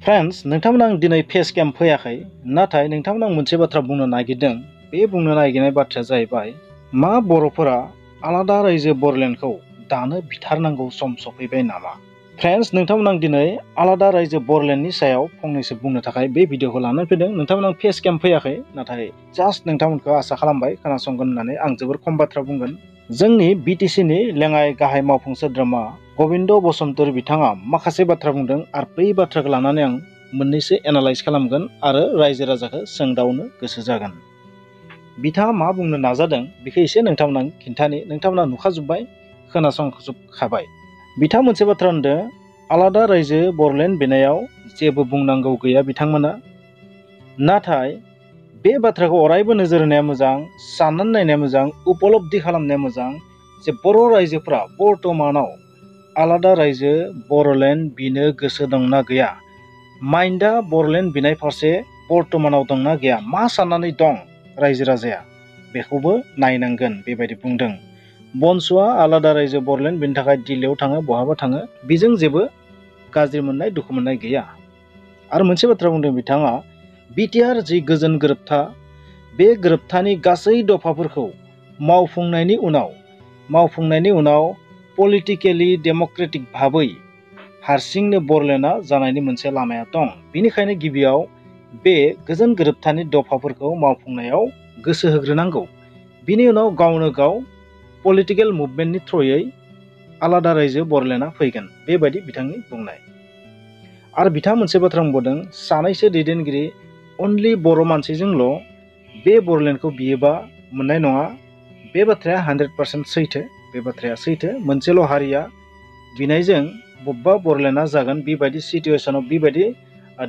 Friends, नोंथांमोन आं दिनै फेस कैम फैयाखै, नाथाय नोंथांमोन आं मोनसे बाथ्रा बुंनो नागिरदों। बे बुंनो नागिरनाय बाथ्राया जाहैबाय, मा बर'फोरा आलादा रायजो बरलेण्डखौ दानो बिथारनांगौ सम सफैबाय नामा? फ्रेंड्स, नोंथांमोन आं दिनै आलादा रायजो बरलेण्डनि सायाव फंनैसो बुंनो थाखाय बे भिडिअखौ लानानै फैदों। नोंथांमोन आं फेस कैम फैयाखै, नाथाय जास्ट नोंथांमोनखौ आसा खालामबाय खोनासंगोन होननानै आं जोबोर खम बाथ्रा बुंगोन। जोंनि बिटिसिनि लेङाइ गाहाय मावफुं सोद्रोमा गबिन्द बसुमतारी बिथाङा माखासे बाथ्रा बुंदों आरो बै बाथ्राखौ लानानै आं मोननैसो एनालाइज खालामगोन आरो रायजो राजाखौ सोंदावनो गोसो जागोन। बिथाङा मा बुंनो नाजादों बेखौ एसे नोंथांमोना खिन्थानि। नोंथांमोना नुखाजोब्बाय, खोनासंजोबखाबाय। बिथाङा मोनसे बाथ्रा होनदों, आलादा रायजो बरलेण्ड बिनायाव जेबो बुंनांगौ गैया बिथांमोना। नाथाय बे बाथ्राखौ अरायबो नोजोर होनाया मोजां, साननानै नायनाया मोजां, उपलब्धि खालामनाया मोजां जे बर' रायजोफ्रा बर्तमानाव आलादा रायजो बरलेण्ड बिनो गोसो दंना गैया, माइन्डआ बरलेण्ड बिनाय फारसे बर्तमानाव दंना गैया, मा साननानै दं रायजो राजाया, बेखौबो नायनांगोन बेबायदि बुंदों। BoNSUआ आलादा रायजो बरलेण्ड बिनि थाखाय दिल्लीयाव थाङो, बहाबा थाङो, बेजों जेबो गाज्रि मोननाय दुखु मोननाय गैया। आरो मोनसे बाथ्रा बुंदों बिथाङा, BTR जि गोजोन गोरोबथा, बे गोरोबथानि गासै दफाफोरखौ मावफुंनायनि उनाव पलिटिकेलि डेम'क्रेटिक भाबै हारसिंनो बरलेण्डआ जानायनि मोनसे लामाया दं। बेनिखायनो गिबियाव बे गोजोन गोरोबथानि दफाफोरखौ मावफुंनायाव गोसो होग्रोनांगौ। बिनि उनाव गावनो गाव पलिटिकेल मुभमेन्टनि थ्रुयै आलादा रायजो बरलेण्डआ फैगोन, बेबायदि बिथांनि बुंनाय। आरो बिथाङा मोनसे बाथ्रा बुंबावदों, सानैसो दैदेनगिरि अनलि बर' मानसिजोंल' बे बरलेण्डखौ बियोबा मोननाय नङा। बे बाथ्राया 100% सैथो। बे बाथ्राया सैथो। मोनसेल' हारिया बिनायजों बबेबा बरलेण्डआ जागोन बेबायदि सिटुवेसनाव, बेबायदि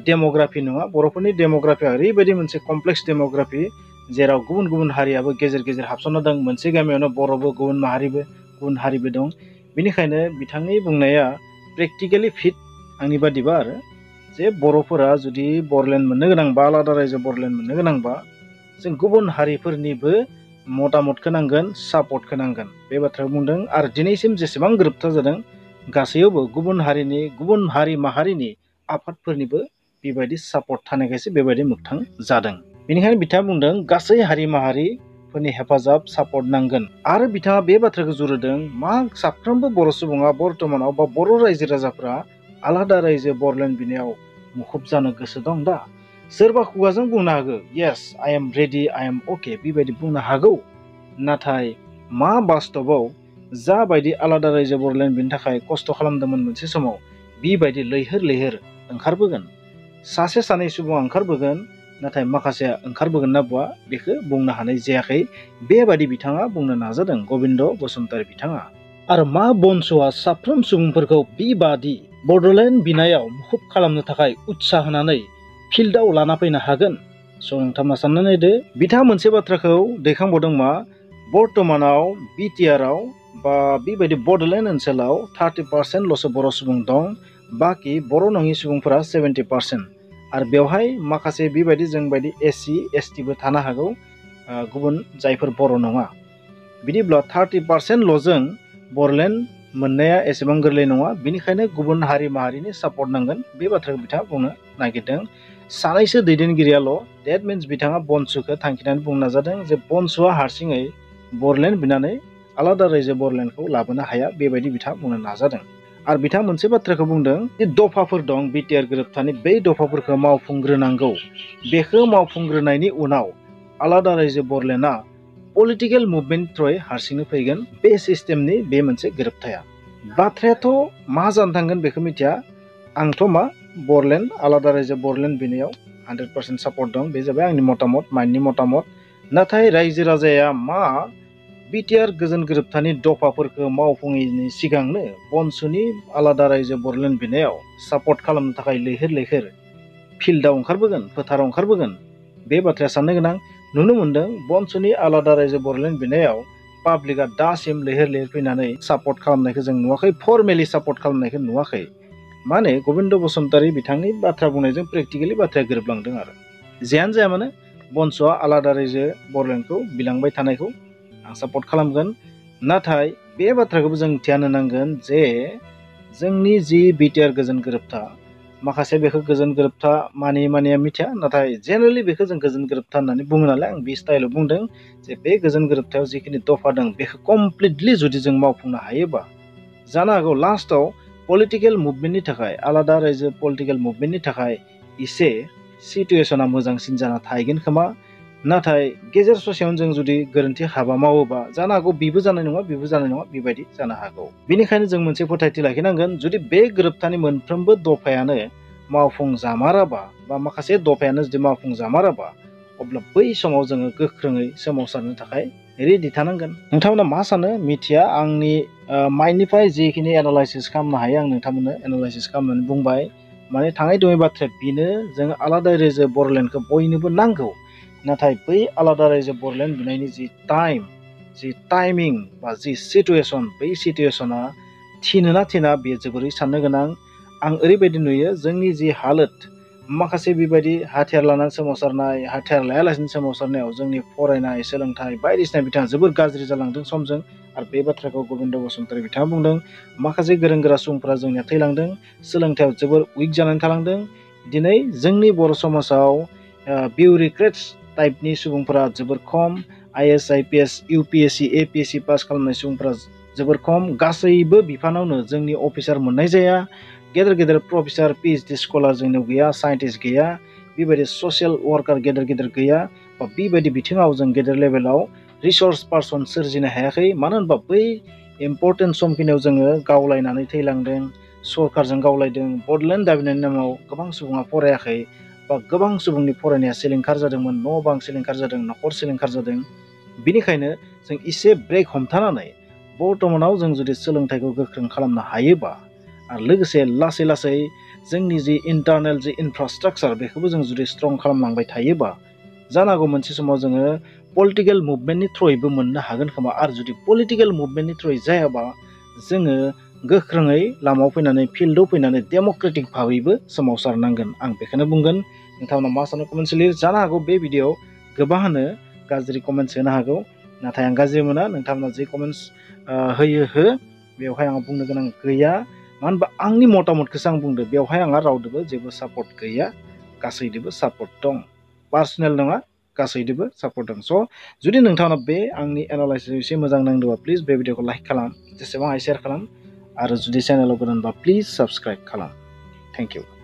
डेम'ग्राफि नङा। बर'फोरनि डेम'ग्राफिया ओरैबायदि मोनसे कमप्लेक्स डेम'ग्राफि, जेराव गुबुन गुबुन हारियाबो गेजेर गेजेर हाबसनना दं। मोनसे गामियावनो बर'बो, गुबुन माहारिबो, गुबुन हारिबो दं। बेनिखायनो बिथांनि बुंनाया प्रेक्टिकेलि फिट आंनि बादिबा आरो, जे बर'फोरा जुदि बरलेण्ड मोननो गोनांबा, आलादा रायजो बरलेण्ड मोननो गोनांबा, जों गुबुन हारिफोरनिबो मतामतखौ नांगोन, सापर्टखौ नांगोन, बे बाथ्राखौ बुंदों। आरो दिनैसिम जेसेबां गोरोबथा जादों गासैयावबो गुबुन हारि माहारिनि आफादफोरनिबो बेबायदि सापर्ट थानायखायसो बेबायदि मोगथां जादों। बेनिखायनो बिथाङा बुंदों गासै हारि माहारिफोरनि हेफाजाब सापर्ट नांगोन। आरो बिथाङा बे बाथ्राखौ जुरोदों, मा साफ्रोमबो बर' सुबुङा बर्तमानाव बा बर' रायजो राजाफ्रा आलादा रायजो बरलेण्ड बिनायाव मुखुब जानो गोसो दं दा? सोरबा खुगाजों बुंनो हागौ, yes I am ready, I am okay, बेबायदि बुंनो हागौ। नाथाय मा बास्तबाव जाबायदि आलादा रायजो बरलेण्ड बिनि थाखाय खस्थ' खालामदोंमोन मोनसे समाव, बेबायदि लैहोर लैहोर ओंखारबोगोन? सासे सानै सुबुङा ओंखारबोगोन, नाथाय माखासेया ओंखारबोगोन ना बुवा बेखौ बुंनो हानाय जायाखै। बेबायदि बिथाङा बुंनो नाजादों, गबिन्द बसुमतारी बिथाङा। आरो मा BoNSUआ साफ्रोम सुबुंफोरखौ बेबादि बड'लेण्ड बिनायाव मुखुब खालामनो थाखाय उत्साह होनानै फिल्डआव लाना फैनो हागोन? स' नोंथाङा साननानै नायदो। बिथाङा मोनसे बाथ्राखौ दैखांबावदों, मा बर्तमानाव BTRआव बा बेबायदि बड'लेण्ड ओनसोलाव 30%ल'सो बर' सुबुं दं, बाखि बर' नङि सुबुंफोरा 70%। आरो बेवहाय माखासे बेबायदि जोंबायदि SC STबो थानो हागौ, गुबुन जायफोर बर' नङा। बिदिब्ला 30%ल'जों बरलेण्ड मोननाया एसेबां गोरलै नङा। बेनिखायनो गुबुन हारि माहारिनि सापर्ट नांगोन, बे बाथ्राखौ बिथाङा बुंनो नागिरदों। सानैसो दैदेनगिरियाल', डेट मिन्स बिथाङा BoNSUखौ थांखिनानै बुंनो नाजादों जे BoNSUआ हारसिङै बरलेण्ड बिनानै आलादा रायजो बरलेण्डखौ लाबोनो हाया, बेबायदि बिथाङा बुंनो नाजादों। आरो बिथाङा मोनसे बाथ्राखौ बुंदों, जे दफाफोर दं BTR गोरोबथानि, बै दफाफोरखौ मावफुंग्रोनांगौ। बेखौ मावफुंग्रोनायनि उनाव आलादा रायजो बरलेण्डआ पलिटिकेल मुभमेन्ट थ्रुयै हारसिंनो फैगोन। बे सिस्टेमनि बे मोनसे गोरोबथाया। बाथ्रायाथ' मा जानो थांगोन बेखौ मिथिया। आंथ' मा बरलेण्ड आलादा रायजो बरलेण्ड बिनायाव 100% सापर्ट दं। बे जाबाय आंनि मतामत, माइन्डनि मतामत। नाथाय रायजो राजाया मा BTR गोजोन गोरोबथानि दफाफोरखौ मावफुङैनि सिगांनो BoNSUनि आलादा रायजो बरलेण्ड बिनायाव सापर्ट खालामनो थाखाय लैहोर लैहोर फिल्डआव ओंखारबोगोन, फोथाराव ओंखारबोगोन? बे बाथ्राया साननो गोनां। नुनो मोन्दों BoNSUनि आलादा रायजो बरलेण्ड बिनायाव पाब्लिकआ दासिम लैहोर लैहोर फैनानै सापर्ट खालामनायखौ जों नुवाखै, फर्मेलि सापर्ट खालामनायखौ नुवाखै। माने गबिन्द बसुमतारी बिथांनि बाथ्रा बुंनायजों प्रेक्टिकेलि बाथ्राया गोरोबलांदों। आरो जेयानो जाया मानो BoNSUआ आलादा रायजो बरलेण्डखौ बिलांबाय थानायखौ आं सापर्ट खालामगोन। नाथाय बे बाथ्राखौबो जों ध्यान होनांगोन जे जोंनि जि BTR गोजोन गोरोबथा, माखासे बेखौ गोजोन गोरोबथा मानिया मिथिया नाथाय जेनेरेलि बेखौ जों गोजोन गोरोबथा होननानै बुङो नालाय आं बे स्टाइलाव बुंदों जे बे गोजोन गोरोबथायाव जिखिनि दफा दं बेखौ कमप्लिटलि जुदि जों मावफुंनो हायोबा जानो हागौ लास्टाव पलिटिकेल मुभमेन्टनि थाखाय आलादा रायजो पलिटिकेल मुभमेन्टनि थाखाय एसे सिटुएसना मोजांसिन जाना थाहैगोन खोमा नाथाय गेजेर ससेयावनो जों जुदि गोरोन्थि हाबा मावोबा जानो हागौ बेबो जानाय नङा बेबायदि जानो हागौ बेनिखायनो जों मोनसे फोथायथि लाखिनांगोन जुदि बे गोरोबथानि मोनफ्रोमबो दफायानो मावफुंजामाराबा बा माखासे दफायानो जुदि मावफुंजामाराबा अब्ला बै समाव जोङो गोख्रोङै सोमावसारनो थाखाय रेडि थानांगोन नोंथांमोना मा सानो मिथिया आंनि माइन्डनिफ्राय जिखिनि एनालाइसिस खालामनो हायो आं नोंथांमोननो एनालाइसिस खालामनानै बुंबाय माने थाङै थुङै बाथ्राया बेनो जों आलादा रायजो बरलेण्डखौ बयनोबो नांगौ नाथाय बै आलादा रायजो बरलेण्ड लुनायनि जि टाइमिं बा जि सिटुएसन बै सिटुएसना थिनोना थिना बेयो जोबोरै साननो गोनां आं ओरैबायदि नुयो जोंनि जि हालोद माखासे बेबायदि हाथियार लानानै सोमावसारनाय हाथियार लायालासिनो सोमावसारनायाव जोंनि फरायनाय सोलोंथाइ बायदिसिना बिथिङा जोबोर गाज्रि जालांदों समजों आरो बे बाथ्राखौ गोबिन्द बसुमतारी बिथाङा बुंदों माखासे गोरों गोरा सुबुंफोरा जोंनिया थैलांदों सोलोंथायाव जोबोर उइक जानानै थालांदों दिनै जोंनि बर' समाजाव बिउरिक्रेट्स टाइपनि सुबुंफोरा जोबोर खम IAS IPS UPSC APSC pass खालामनाय सुबुंफोरा जोबोर खम गासैबो बिफानावनो जोंनि अफिसार मोननाय जाया गेदेर गेदेर प्रफेसार PhD स्कलार जोंनाव गैया साइन्टिस्ट गैया बेबायदि ससियेल वार्कार गेदेर गेदेर गैया बा बेबायदि बिथिङाव जों गेदेर लेभेलाव रिसर्स पार्सन सोरजिनो हायाखै मानो होनबा बै इम्पर्टेन्ट समखिनियाव जोङो गावलायनानै थैलांदों सरकारजों गावलायदों बडलेण्ड दाबिनायनि नामाव गोबां सुबुङा फरायाखै बा गोबां सुबुंनि फरायनाया सिलिंखार जादोंमोन न' बां सिलिंखार जादों न'खर सिलिंखार जादों बिनिखायनो जों एसे ब्रेक हमथानानै बर्तमानाव जों जुदि सोलोंथाइखौ गोख्रों खालामनो हायोबा आरो लोगोसे लासै लासै जोंनि जि इन्टारनेल जि इनफ्रास्ट्राक्चार बेखौबो जों जुदि स्ट्रं खालामलांबाय थायोबा जानो हागौ मोनसे समाव जोङो पलिटिकेल मुभमेन्टनि थ्रुयैबो मोननो हागोन खोमा आरो जुदि पलिटिकेल मुभमेन्टनि थ्रुयै जायाबा जोङो गोख्रोङै लामायाव फैनानै फिल्डआव फैनानै डेम'क्रेटिक भाबैबो सोमावसारनांगोन आं बेखौनो बुंगोन नोंथांमोना मा सानो कमेन्ट्स लिर जानो हागौ बे भिडिअ'आव गोबाङानो गाज्रि कमेन्ट्स होनो हागौ नाथाय आं गाज्रि मोना नोंथांमोना जि कमेन्ट्स होयो हो बेवहाय आं बुंनो गोनां गैया मानो होनबा आंनि मतामतखौसो आं बुंदो बेवहाय आंहा रावदोबो जेबो सापर्ट गैया गासैदोबो सापर्ट दं पार्सनेल नङा गासैदोबो सापर्ट दं स' जुदि नोंथांमोना बे आंनि एनालाइसिस एसे मोजां नांदोंबा प्लिज बे भिडिअखौ लाइक खालाम जेसेबां हायो शेयार खालाम आरो जुदि चेनेलाव गोदानबा प्लिज साबस्क्राइब खालाम थेंक इउ